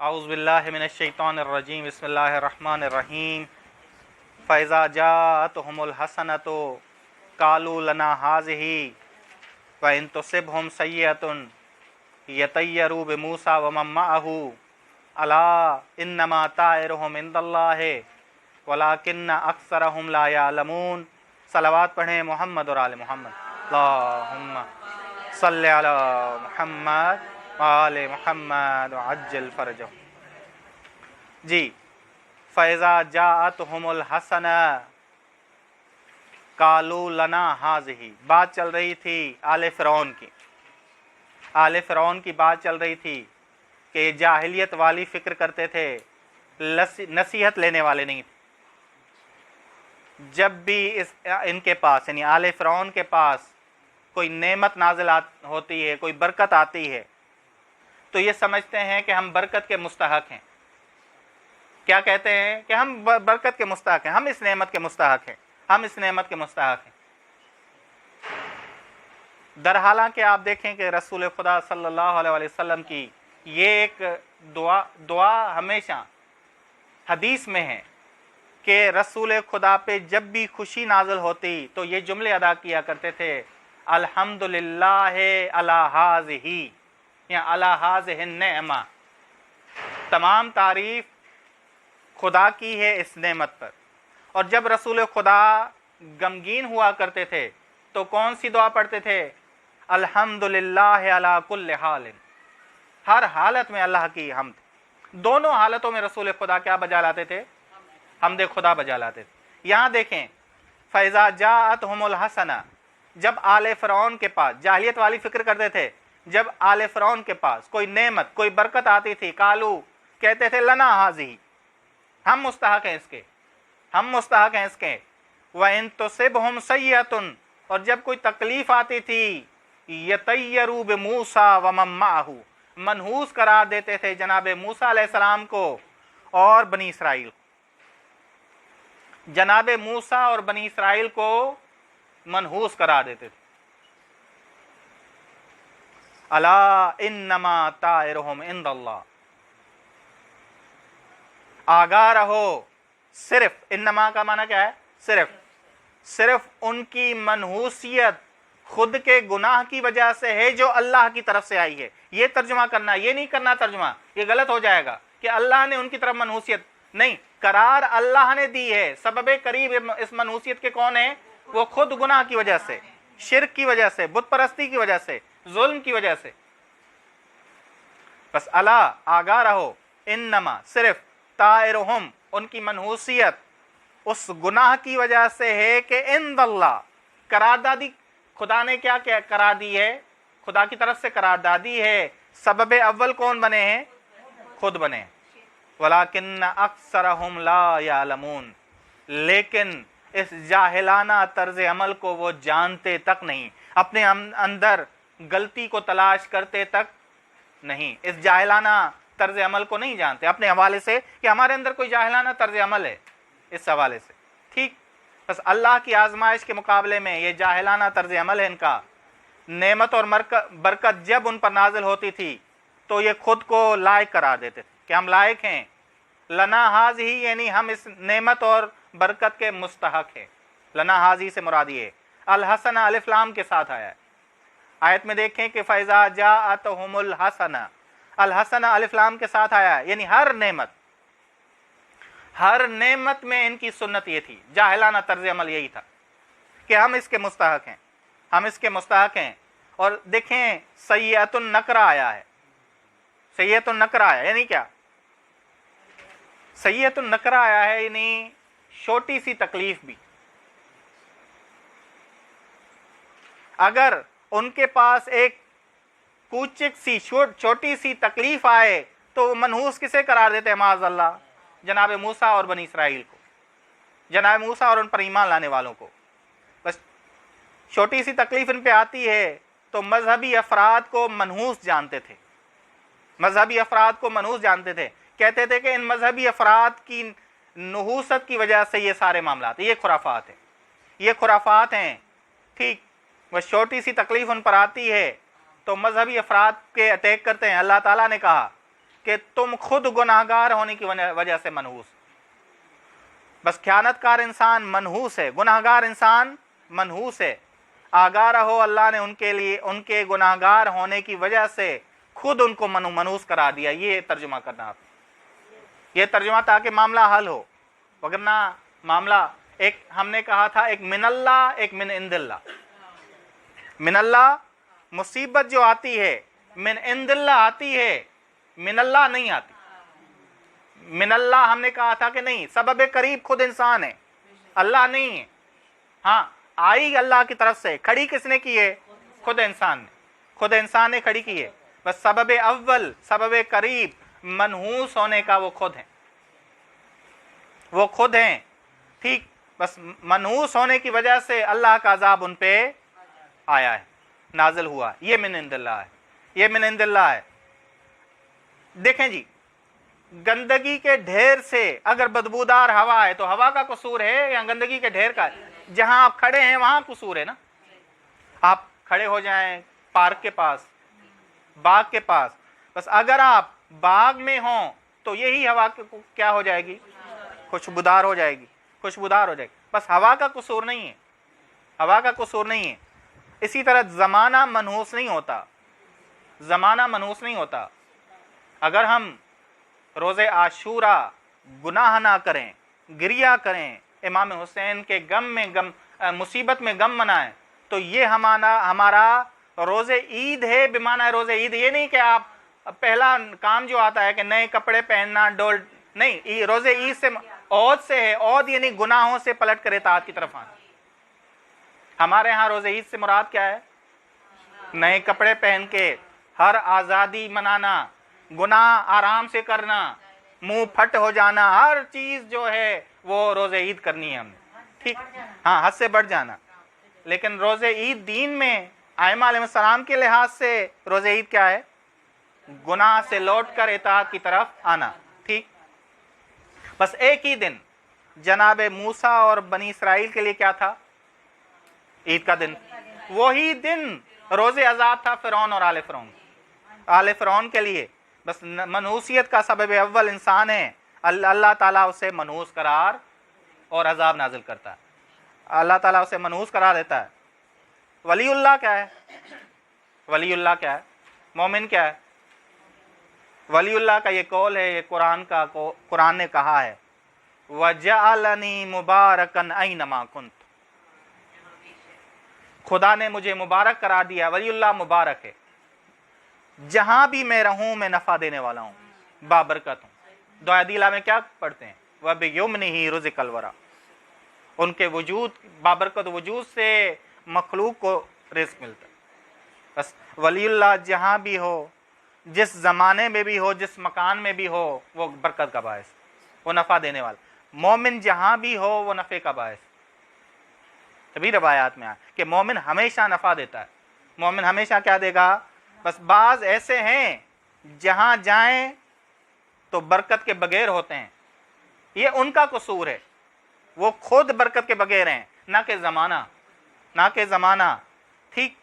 اعوذ باللہ من الشیطان الرجیم بسم اللہ الرحمن الرحیم فَإِذَا جَاءَتْهُمُ الْحَسَنَةُ قَالُوا لَنَا هَٰذِهِ وَإِن تُصِبْهُمْ سَيِّئَةٌ يَطَيَّرُوا بِمُوسَىٰ وَمَن مَّعَهُ أَلَا إِنَّمَا طَائِرُهُمْ عِندَ اللَّهِ وَلَٰكِنَّ أَكْثَرَهُمْ لَا يَعْلَمُونَ۔ صلوات پڑھیں محمد اور آل محمد۔ اللہم صلی علی محمد آل محمد وعجل فرجہم۔ جی، فَإِذَا جَاءَتْهُمُ الْحَسَنَةُ قَالُوا لَنَا هَٰذِهِ۔ بات چل رہی تھی آل فرعون کی، آل فرعون کی بات چل رہی تھی کہ جاہلیت والی فکر کرتے تھے، نصیحت لینے والے نہیں تھے۔ جب بھی ان کے پاس یعنی آل فرعون کے پاس کوئی نعمت نازل ہوتی ہے، کوئی برکت آتی ہے، تو یہ سمجھتے ہیں کہ ہم برکت کے مستحق ہیں۔ کیا کہتے ہیں کہ ہم برکت کے مستحق ہیں، ہم اس نعمت کے مستحق ہیں، ہم اس نعمت کے مستحق ہیں۔ در حالانکہ آپ دیکھیں کہ رسول خدا صلی اللہ علیہ وسلم کی یہ ایک دعا ہمیشہ حدیث میں ہے کہ رسول خدا پہ جب بھی خوشی نازل ہوتی تو یہ جملے ادا کیا کرتے تھے، الحمدللہ علی ہٰذِہ یا علی ہٰذِہ النعمہ، تمام تعریف خدا کی ہے اس نعمت پر۔ اور جب رسول خدا غمگین ہوا کرتے تھے تو کون سی دعا پڑھتے تھے؟ الحمدللہ علی کل حال، ہر حالت میں اللہ کی حمد۔ دونوں حالتوں میں رسول خدا کیا بجا لاتے تھے؟ حمد خدا بجا لاتے تھے۔ یہاں دیکھیں فَإِذَا جَاءَتْهُمُ الْحَسَنَةُ، جب آل فرعون کے پاس جاہلیت والی فکر کرتے تھے، جب آل فرعون کے پاس کوئی نعمت کوئی برکت آتی تھی، قالو کہتے تھے لنا ہاذی، ہم مستحق ہیں اس کے، ہم مستحق ہیں اس کے۔ وَإِن تُصِبْهُمْ سَيِّئَةٌ، اور جب کوئی تکلیف آتی تھی، یطیروا بموسیٰ ومن معہ، منحوس قرار دیتے تھے جناب موسیٰ علیہ السلام کو اور بنی اسرائیل کو، جناب موسیٰ اور بنی اسرائیل کو منحوس قرار دیتے تھے۔ الا انما طائرهم عند اللہ، آگاہ رہو، صرف انما کا معنی کیا ہے؟ صرف ان کی منحوسیت خود کے گناہ کی وجہ سے ہے جو اللہ کی طرف سے آئی ہے۔ یہ ترجمہ کرنا، یہ نہیں کرنا ترجمہ، یہ غلط ہو جائے گا کہ اللہ نے ان کی طرف منحوسیت نہیں، قرار اللہ نے دی ہے۔ سبب قریب اس منحوسیت کے کون ہیں؟ وہ خود گناہ کی وجہ سے، شرک کی وجہ سے، بت پرستی کی وجہ سے، ظلم کی وجہ سے۔ بس الا آگاہ رہو، انما صرف طائرہم ان کی منحوسیت اس گناہ کی وجہ سے ہے کہ عند اللہ، قراردادی خدا نے کیا قرار دی ہے؟ خدا کی طرف سے قراردادی ہے۔ سبب اول کون بنے ہیں؟ خود بنے ہیں۔ وَلَٰكِنَّ أَكْثَرَهُمْ لَا يَعْلَمُونَ، لیکن اس جاہلانہ طرز عمل کو وہ جانتے تک نہیں، اپنے اندر غلطی کو تلاش کرتے تک نہیں، اس جاہلانہ طرز عمل کو نہیں جانتے اپنے حوالے سے کہ ہمارے اندر کوئی جاہلانہ طرز عمل ہے اس حوالے سے۔ ٹھیک، بس اللہ کی آزمائش کے مقابلے میں یہ جاہلانہ طرز عمل ہے ان کا۔ نعمت اور برکت جب ان پر نازل ہوتی تھی تو یہ خود کو لائق قرار دیتے تھے کہ ہم لائق ہیں، لنا ہاذی یعنی ہم اس نعمت اور برکت کے مستحق ہیں۔ لنا ہاذی سے مراد یہ ہے، الحسنہ الف لام کے ساتھ آیا ہے۔ آیت میں دیکھیں کہ فَإِذَا جَاءَتْهُمُ الْحَسَنَةُ، الحسنہ الف لام کے ساتھ آیا ہے، یعنی ہر نعمت میں ان کی سنت یہ تھی، جاہلانہ طرز عمل یہی تھا کہ ہم اس کے مستحق ہیں، ہم اس کے مستحق ہیں۔ اور دیکھیں سیئۃ النکرہ آیا ہے، سیئۃ النکرہ آیا یعنی کیا؟ سیئۃ النکرہ آیا ہے یعنی چھوٹی سی تکلیف بھی اگر ان کے پاس ایک کوچک سی چھوٹی سی تکلیف آئے تو منحوس کسے قرار دیتے ہیں؟ معاذ اللہ جناب موسیٰ اور بنی اسرائیل کو، جناب موسیٰ اور ان پر ایمان لانے والوں کو۔ بس چھوٹی سی تکلیف ان پہ آتی ہے تو مذہبی افراد کو منحوس جانتے تھے، مذہبی افراد کو منحوس جانتے تھے، کہتے تھے کہ ان مذہبی افراد کی نحوست کی وجہ سے یہ سارے معاملات ہیں، یہ خرافات ہیں، یہ خرافات ہیں۔ ٹھیک، بس چھوٹی سی تکلیف ان پر آتی ہے تو مذہبی افراد کے اٹیک کرتے ہیں۔ اللہ تعالیٰ نے کہا کہ تم خود گناہگار ہونے کی وجہ سے منحوس. بس خیانتکار انسان منحوس ہے, گناہگار انسان منحوس ہے. آگاہ رہو اللہ نے ان کے لیے ان کے گناہگار ہونے کی وجہ سے خود ان کو منحوس کرا دیا. یہ ترجمہ کرنا آپ, یہ ترجمہ تاکہ معاملہ حل ہو, وگرنہ معاملہ ایک ہم نے کہا تھا ایک من اللہ ایک من عند اللہ. من اللہ مصیبت جو آتی ہے من عند اللہ آتی ہے, من اللہ نہیں آتی. من اللہ ہم نے کہا تھا کہ نہیں, سبب قریب خود انسان ہے, اللہ نہیں ہے. ہاں آئی اللہ کی طرف سے, کھڑی کس نے کی ہے؟ خود انسان نے, خود انسان نے کھڑی کی ہے. بس سبب اول سبب قریب منحوس ہونے کا وہ خود ہیں, وہ خود ہیں. ٹھیک, بس منحوس ہونے کی وجہ سے اللہ کا عذاب ان پہ آیا ہے, نازل ہوا. یہ من عند اللہ ہے, یہ من عند اللہ ہے. دیکھیں جی, گندگی کے ڈھیر سے اگر بدبودار ہوا ہے تو ہوا کا قصور ہے یا گندگی کے ڈھیر کا؟ جہاں آپ کھڑے ہیں وہاں قصور ہے نا. آپ کھڑے ہو جائیں پارک کے پاس, باغ کے پاس, بس اگر آپ باغ میں ہوں تو یہی ہوا کیا ہو جائے گی؟ خوشبودار ہو جائے گی, خوشبودار ہو جائے گی. بس ہوا کا قصور نہیں ہے, ہوا کا قصور نہیں ہے. اسی طرح زمانہ منحوس نہیں ہوتا, زمانہ منحوس نہیں ہوتا. اگر ہم روز عاشورہ گناہ نہ کریں, گریہ کریں, امام حسین کے غم میں غم, مصیبت میں غم منائیں, تو یہ ہمارا روز عید ہے. بمعنی روز عید یہ نہیں کہ آپ پہلا کام جو آتا ہے کہ نئے کپڑے پہننا, ڈول نہیں. روز عید سے عود سے ہے, عود یعنی گناہوں سے پلٹ کر اطاعت کی طرف آنا. ہمارے ہاں روز عید سے مراد کیا ہے؟ نئے کپڑے پہن کے ہر آزادی منانا, گناہ آرام سے کرنا, منہ پھٹ ہو جانا, ہر چیز جو ہے وہ روز عید کرنی ہے ہم نے. ٹھیک, ہاں حد سے بڑھ جانا. لیکن روز عید دین میں ائمہ علیہ السلام کے لحاظ سے روز عید کیا ہے؟ گناہ سے لوٹ کر اطاعت کی طرف آنا. ٹھیک, بس ایک ہی دن جناب موسیٰ اور بنی اسرائیل کے لیے کیا تھا؟ عید کا دن. وہی دن روز عذاب تھا فرعون اور آل فرعون, آل فرعون کے لیے. بس منحوسیت کا سبب اول انسان ہے, اللہ تعالیٰ اسے منحوس قرار اور عذاب نازل کرتا ہے. اللہ تعالیٰ اسے منحوس قرار دیتا ہے. ولی اللہ کیا ہے؟ ولی اللہ کیا ہے؟ مومن کیا ہے؟ ولی اللہ کا یہ قول ہے, یہ قرآن نے کہا ہے, وَجَعَلَنِي مُبَارَكًا أَيْنَمَا كُنْتُ. خدا نے مجھے مبارک قرار دیا. ولی اللہ مبارک ہے, جہاں بھی میں رہوں میں نفع دینے والا ہوں, بابرکت ہوں. دعا عدیلہ میں کیا پڑھتے ہیں؟ وَبِيُمْنِهِ رُزِقَ الْوَرَى. ان کے وجود, بابرکت وجود سے مخلوق کو رزق ملتا ہے. بس ولی اللہ جہاں بھی ہو, جس زمانے میں بھی ہو, جس مکان میں بھی ہو, وہ برکت کا باعث, وہ نفع دینے والا. مومن جہاں بھی ہو وہ نفع کا باعث. تبھی روایات میں آیا کہ مومن ہمیشہ نفع دیتا ہے. مومن ہمیشہ کیا دے گا؟ بس بعض ایسے ہیں جہاں جائیں تو برکت کے بغیر ہوتے ہیں, یہ ان کا قصور ہے, وہ خود برکت کے بغیر ہیں, نہ کہ زمانہ, نہ کہ زمانہ. ٹھیک,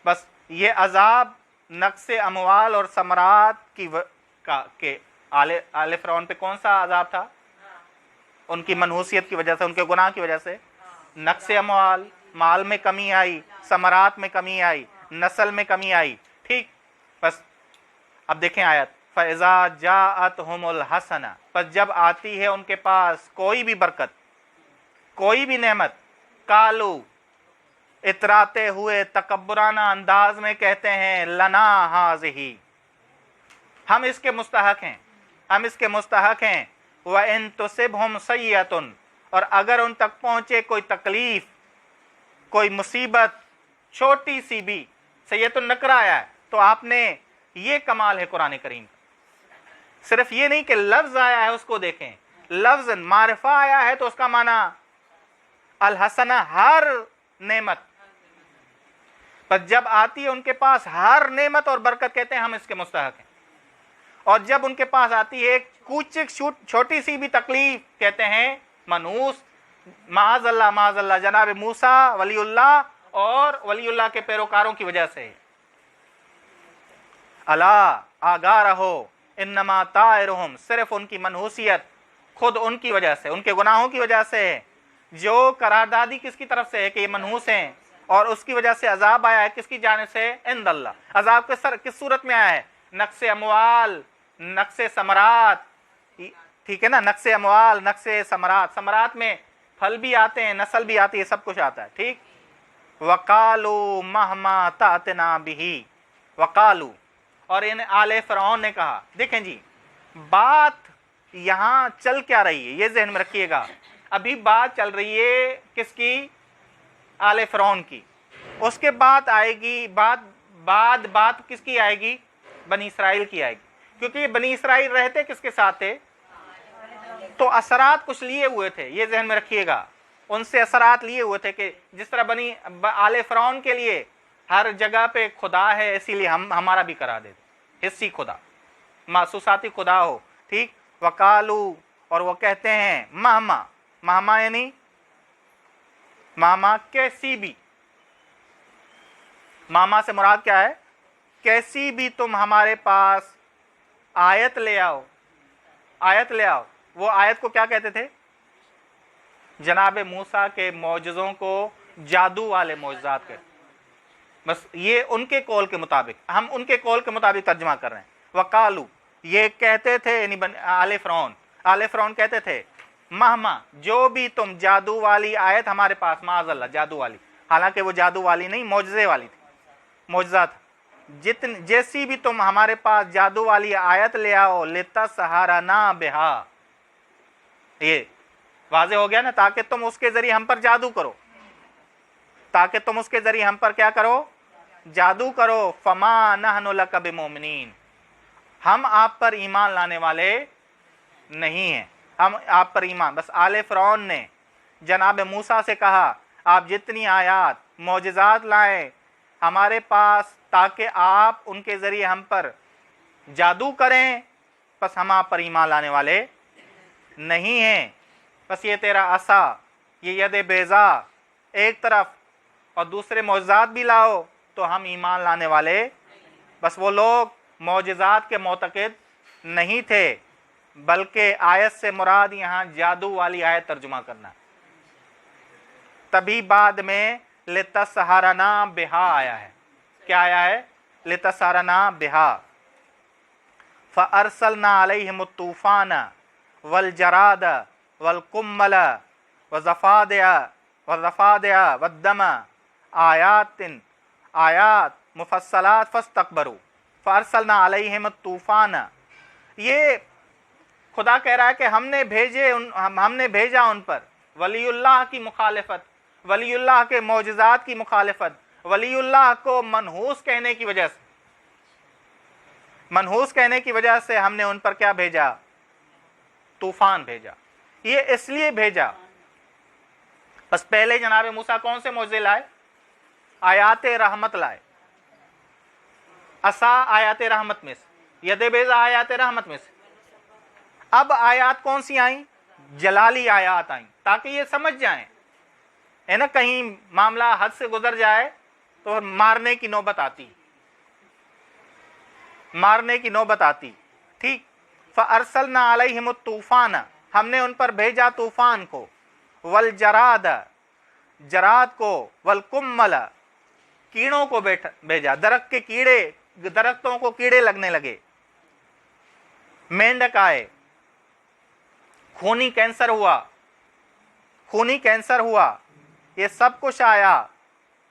بس یہ عذاب نقص اموال اور ثمرات کے آل فرعون پہ کون سا عذاب تھا؟ ان کی منحوسیت کی وجہ سے, ان کے گناہ کی وجہ سے نقص اموال, مال میں کمی آئی, ثمرات میں کمی آئی, نسل میں کمی آئی. ٹھیک, بس اب دیکھیں آیت, فَإِذَا جَاءَتْهُمُ الْحَسَنَةُ. پس جب آتی ہے ان کے پاس کوئی بھی برکت, کوئی بھی نعمت, کالو اتراتے ہوئے تکبرانہ انداز میں کہتے ہیں, لنا ہذہ, ہم اس کے مستحق ہیں, ہم اس کے مستحق ہیں. وَإِن تُصِبْهُمْ سَيِّئَةٌ. اور اگر ان تک پہنچے کوئی تکلیف, کوئی مصیبت چھوٹی سی بھی, سیئۃ النکرہ آیا ہے, تو آپ نے, یہ کمال ہے قرآن کریم کا. صرف یہ نہیں کہ لفظ آیا ہے اس کو دیکھیں, لفظ معرفہ آیا ہے تو اس کا معنی الحسنہ, ہر نعمت. پر جب آتی ہے ان کے پاس ہر نعمت اور برکت کہتے ہیں ہم اس کے مستحق ہیں. اور جب ان کے پاس آتی ہے ایک کوچک چھوٹی سی بھی تکلیف کہتے ہیں منحوس. معاذ اللہ, معاذ اللہ, جناب موسیٰ ولی اللہ اور ولی اللہ کے پیروکاروں کی وجہ سے. الا, آگاہ رہو, انما طائرہم، صرف ان کی منحوسیت خود ان کی وجہ سے، ان کے گناہوں کی وجہ سے ہے۔ جو قراردادی کس کی طرف سے ہے کہ یہ منحوس ہیں، اور اس کی وجہ سے عذاب آیا ہے کس کی جانب سے؟ عند اللہ۔ عذاب کس صورت میں آیا ہے؟ نقص اموال، نقص ثمرات، ٹھیک ہے نا، نقص اموال، نقص ثمرات، ثمرات میں پھل بھی آتے ہیں، نسل بھی آتی ہے، سب کچھ آتا ہے، ٹھیک۔ وقالوا مہما تأتنا بہ، وقالو، اور ان آل فرعون نے کہا۔ دیکھیں جی، بات یہاں چل کیا رہی ہے یہ ذہن میں رکھیے گا۔ ابھی بات چل رہی ہے کس کی؟ آل فرعون کی۔ اس کے بعد آئے گی بات کس کی آئے گی؟ بنی اسرائیل کی آئے گی، کیونکہ یہ بنی اسرائیل رہتے کس کے ساتھ تھے؟ تو اثرات کچھ لیے ہوئے تھے، یہ ذہن میں رکھیے گا۔ ان سے اثرات لیے ہوئے تھے کہ جس طرح آل فرعون کے لیے ہر جگہ پہ خدا ہے، اسی لیے ہمارا بھی کرا دیتے حصی خدا، محسوساتی خدا ہو، ٹھیک۔ وقالو، اور وہ کہتے ہیں مہما یعنی مہما کیسی بھی، ماما سے مراد کیا ہے؟ کیسی بھی تم ہمارے پاس آیت لے آؤ، آیت لے آؤ۔ وہ آیت کو کیا کہتے تھے؟ جناب موسیٰ کے معجزوں کو جادو والے معجزات کہتے، بس یہ ان کے قول کے مطابق، ہم ان کے قول کے مطابق ترجمہ کر رہے ہیں۔ وقالو، یہ کہتے تھے، یعنی آل فرعون کہتے تھے، مہما، جو بھی تم جادو والی آیت ہمارے پاس، معاذ اللہ جادو والی، حالانکہ وہ جادو والی نہیں، معجزے والی تھی، معجزات، جیسی بھی تم ہمارے پاس جادو والی آیت لے آؤ، لتسحرنا بہا، یہ واضح ہو گیا نا، تاکہ تم اس کے ذریعے ہم پر جادو کرو، تاکہ تم اس کے ذریعے ہم پر کیا کرو؟ جادو کرو۔ فما نحن لک بمؤمنین، ہم آپ پر ایمان لانے والے نہیں ہیں، ہم آپ پر ایمان، بس آل فرعون نے جناب موسیٰ سے کہا آپ جتنی آیات معجزات لائیں ہمارے پاس تاکہ آپ ان کے ذریعے ہم پر جادو کریں، بس ہم آپ پر ایمان لانے والے نہیں ہیں۔ بس یہ تیرا عصا، یہ ید بیضا ایک طرف، اور دوسرے معجزات بھی لاؤ تو ہم ایمان لانے والے۔ بس وہ لوگ معجزات کے معتقد نہیں تھے، بلکہ آیت سے مراد یہاں جادو والی آیت ترجمہ کرنا۔ تبھی بعد میں لتسحرنا بہا آیا ہے، کیا آیا ہے؟ لتسحرنا بہا۔ فارسلنا علیہم الطوفان والجراد والقمل والضفادع والدم آیات مفصلات فاستکبروا فارسلنا علیہم الطوفان۔ یہ خدا کہہ رہا ہے کہ ہم نے بھیجا ان پر ولی اللہ کی مخالفت، ولی اللہ کے معجزات کی مخالفت، ولی اللہ کو منحوس کہنے کی وجہ سے، منحوس کہنے کی وجہ سے ہم نے ان پر کیا بھیجا؟ طوفان بھیجا۔ یہ اس لیے بھیجا، بس پہلے جناب موسیٰ کون سے معجزے لائے؟ آیات رحمت لائے، عصا آیات رحمت میں سے، ید بیضا آیات رحمت میں سے۔ اب آیات کون سی آئیں؟ جلالی آیات آئیں، تاکہ یہ سمجھ جائیں، ہے نا، کہیں معاملہ حد سے گزر جائے تو مارنے کی نوبت آتی، مارنے کی نوبت آتی، ٹھیک۔ فارسلنا علیہم الطوفان، ہم نے ان پر بھیجا طوفان کو، والجراد، جراد کو، والقمل، کیڑوں کو بھیجا، درخت کے کیڑے، درختوں کو کیڑے لگنے لگے، مینڈک آئے، خونی کینسر ہوا، یہ سب کچھ آیا،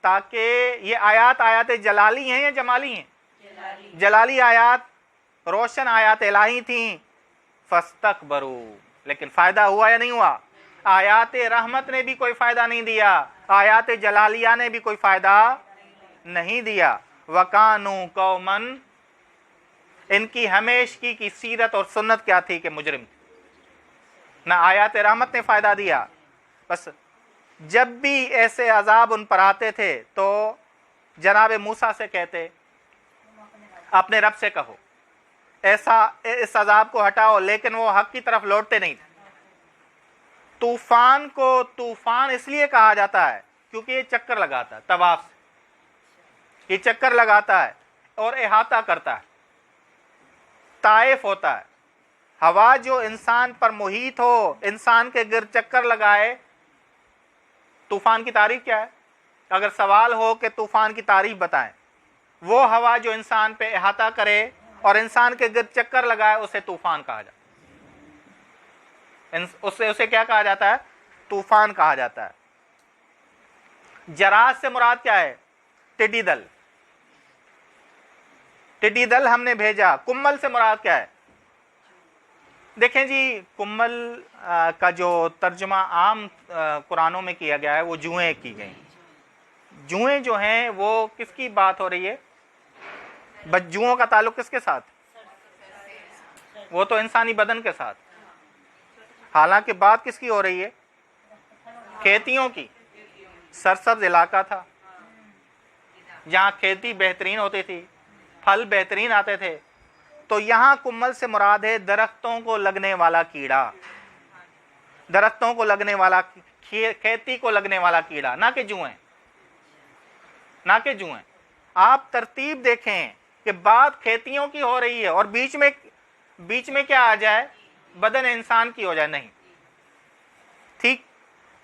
تاکہ یہ آیات جلالی ہیں یا جمالی ہیں؟ جلالی آیات، روشن آیات الہی تھیں۔ فاستکبروا، لیکن فائدہ ہوا یا نہیں ہوا؟ آیات رحمت نے بھی کوئی فائدہ نہیں دیا، آیات جلالیہ نے بھی کوئی فائدہ نہیں دیا۔ وَكَانُوا قَوْمًا، ان کی ہمیشگی کی سیرت اور سنت کیا تھی کہ مجرم تھی، نہ آیات رحمت نے فائدہ دیا۔ بس جب بھی ایسے عذاب ان پر آتے تھے تو جناب موسیٰ سے کہتے اپنے رب سے کہو اس عذاب کو ہٹاؤ، لیکن وہ حق کی طرف لوٹتے نہیں تھے۔ طوفان کو طوفان اس لیے کہا جاتا ہے کیونکہ یہ چکر لگاتا ہے طواف سے، یہ چکر لگاتا ہے اور احاطہ کرتا ہے، طائف ہوتا ہے. ہوا جو انسان پر محیط ہو, انسان کے گرد چکر لگائے. طوفان کی تعریف کیا ہے؟ اگر سوال ہو کہ طوفان کی تعریف بتائیں, وہ ہوا جو انسان پہ احاطہ کرے اور انسان کے گرد چکر لگائے اسے طوفان کہا جاتا ہے. اسے کیا کہا جاتا ہے؟ طوفان کہا جاتا ہے. جراد سے مراد کیا ہے؟ ٹڈی دل. ٹڈی دل ہم نے بھیجا. کمل سے مراد کیا ہے؟ دیکھیں جی, کمل کا جو ترجمہ عام قرآنوں میں کیا گیا ہے وہ جوئیں کی گئی. جوئیں جو ہیں وہ کس کی بات ہو رہی ہے؟ جوؤں کا تعلق کس کے ساتھ؟ وہ تو انسانی بدن کے ساتھ. حالانکہ بات کس کی ہو رہی ہے؟ کھیتیوں کی. سرسبز علاقہ تھا جہاں کھیتی بہترین ہوتی تھی, پھل بہترین آتے تھے. تو یہاں کمل سے مراد ہے درختوں کو لگنے والا کیڑا, درختوں کو لگنے والا, کھیتی کو لگنے والا کیڑا, نہ کہ جوئیں, نہ کہ جوئیں. آپ ترتیب دیکھیں کہ بات کھیتیوں کی ہو رہی ہے اور بیچ میں کیا آ جائے؟ بدن انسان کی ہو جائے. نہیں, ٹھیک.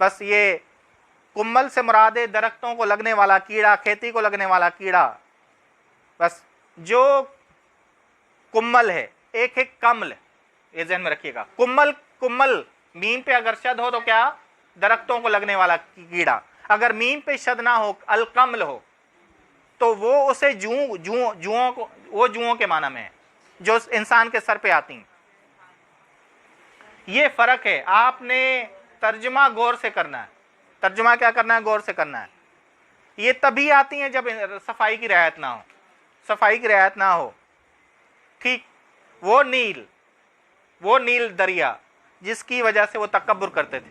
بس یہ کمل سے مراد ہے درختوں کو لگنے والا کیڑا, کھیتی کو لگنے والا کیڑا. بس جو کمل ہے, ایک ہے کمل, یہ ذہن میں رکھیے گا. کمل میم پہ اگر شد ہو تو کیا؟ درختوں کو لگنے والا کیڑا. اگر میم پہ شد نہ ہو, الکمل ہو, تو وہ اسے جوؤں کے معنی میں ہے جو انسان کے سر پہ آتی ہیں. یہ فرق ہے. آپ نے ترجمہ غور سے کرنا ہے. ترجمہ کیا کرنا ہے؟ غور سے کرنا ہے. یہ تبھی آتی ہیں جب صفائی کی رعایت نہ ہو, صفائی کی رعایت نہ ہو. ٹھیک. وہ نیل دریا جس کی وجہ سے وہ تکبر کرتے تھے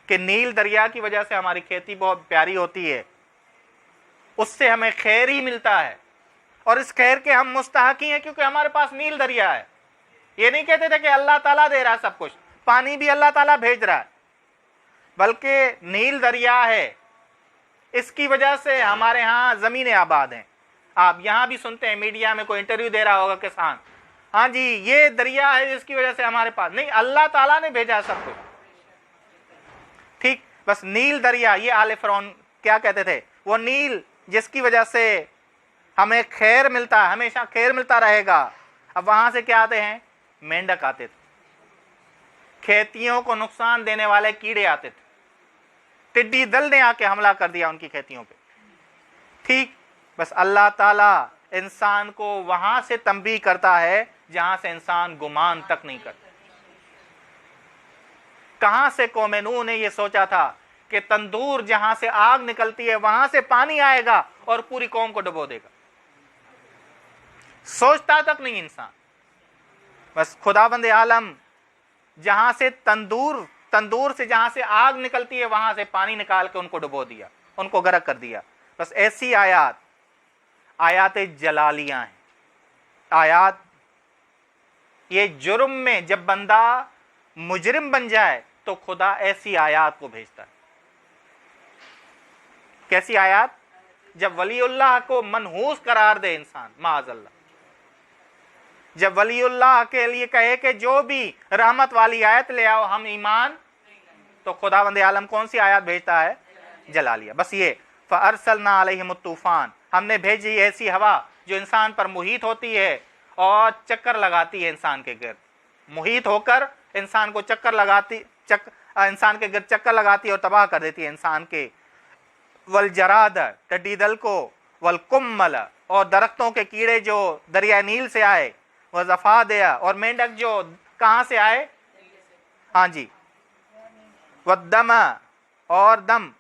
کہ نیل دریا کی وجہ سے ہماری کھیتی بہت پیاری ہوتی ہے, اس سے ہمیں خیر ہی ملتا ہے, اور اس خیر کے ہم مستحق ہی ہیں کیونکہ ہمارے پاس نیل دریا ہے. یہ نہیں کہتے تھے کہ اللہ تعالیٰ دے رہا ہے سب کچھ, پانی بھی اللہ تعالیٰ بھیج رہا ہے, بلکہ نیل دریا ہے, اس کی وجہ سے ہمارے ہاں زمینیں آباد ہیں. آپ یہاں بھی سنتے ہیں میڈیا میں کوئی انٹرویو دے رہا ہوگا کسان, ہاں جی یہ دریا ہے جس کی وجہ سے ہمارے پاس. نہیں, اللہ تعالیٰ نے بھیجا سب کچھ. ٹھیک. بس نیل دریا, یہ آل فرعون کیا کہتے تھے؟ وہ نیل جس کی وجہ سے ہمیں خیر ملتا ہے, ہمیشہ خیر ملتا رہے گا. اب وہاں سے کیا آتے ہیں؟ مینڈک آتے تھے, کھیتیوں کو نقصان دینے والے کیڑے آتے تھے. ٹڈی دل نے آ کے حملہ کر دیا ان کی کھیتیوں پہ. ٹھیک. بس اللہ تعالیٰ انسان کو وہاں سے تنبیہ کرتا ہے جہاں سے انسان گمان تک نہیں کرتا. کہاں سے قوم نوح نے یہ سوچا تھا کہ تندور جہاں سے آگ نکلتی ہے وہاں سے پانی آئے گا اور پوری قوم کو ڈبو دے گا؟ سوچتا تک نہیں انسان. بس خداوند عالم جہاں سے تندور سے جہاں سے آگ نکلتی ہے وہاں سے پانی نکال کے ان کو ڈبو دیا, ان کو غرق کر دیا. بس ایسی آیات جلالیاں ہیں. آیات, یہ جرم میں جب بندہ مجرم بن جائے تو خدا ایسی آیات کو بھیجتا ہے. کیسی آیات؟ جب ولی اللہ کو منحوس قرار دے انسان, معاذ اللہ, جب ولی اللہ کے لیے کہے کہ جو بھی رحمت والی آیت لے آؤ ہم ایمان, تو خداوند عالم کون سی آیات بھیجتا ہے؟ جلالیہ. بس یہ فَأَرْسَلْنَا عَلَيْهِمُ الطُّوفَانَ, ہم نے بھیجی ایسی ہوا جو انسان پر محیط ہوتی ہے اور چکر لگاتی ہے انسان کے گرد, محیط ہو کر انسان کو انسان کے گرد چکر لگاتی ہے اور تباہ کر دیتی ہے انسان کے. والجراد, ٹڈی دل کو, والکمل, اور درختوں کے کیڑے جو دریائے نیل سے آئے, وضفادع, اور مینڈک جو کہاں سے آئے؟ ہاں جی, والدم, اور دم.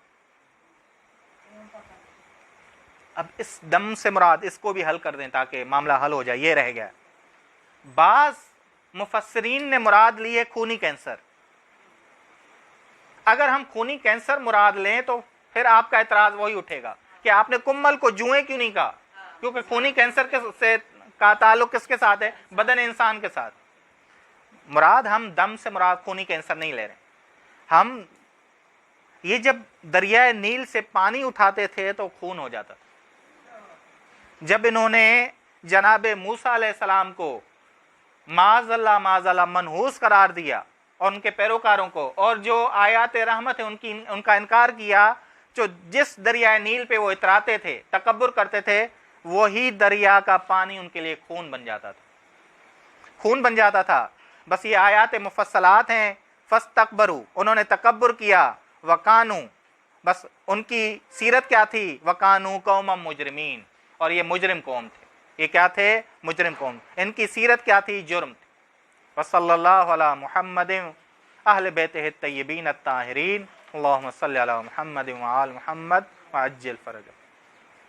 اب اس دم سے مراد, اس کو بھی حل کر دیں تاکہ معاملہ حل ہو جائے, یہ رہ گیا. بعض مفسرین نے مراد لی ہے خونی کینسر. اگر ہم خونی کینسر مراد لیں تو پھر آپ کا اعتراض وہی اٹھے گا کہ آپ نے کمل کو جوئیں کیوں نہیں کہا, کیونکہ خونی کینسر کا تعلق کس کے ساتھ ہے؟ بدن انسان کے ساتھ. مراد ہم دم سے مراد خونی کینسر نہیں لے رہے. ہم یہ جب دریائے نیل سے پانی اٹھاتے تھے تو خون ہو جاتا تھا. جب انہوں نے جناب موسیٰ علیہ السلام کو معاذ اللہ منحوس قرار دیا اور ان کے پیروکاروں کو، اور جو آیات رحمت ہے ان کا انکار کیا، جو جس دریائے نیل پہ وہ اتراتے تھے، تکبر کرتے تھے، وہی دریا کا پانی ان کے لیے خون بن جاتا تھا، خون بن جاتا تھا۔ بس یہ آیات مفصلات ہیں، فاستکبروا، انہوں نے تکبر کیا، وکانو، بس ان کی سیرت کیا تھی، وکانو قوما مجرمین، اور یہ مجرم قوم تھے، یہ کیا تھے، مجرم قوم، ان کی سیرت کیا تھی، جرم تھی۔ وصلی اللہ علی محمد اہل بیتہ الطیبین الطاہرین، اللہم صلی علی محمد وآل محمد وعجل فرجہ۔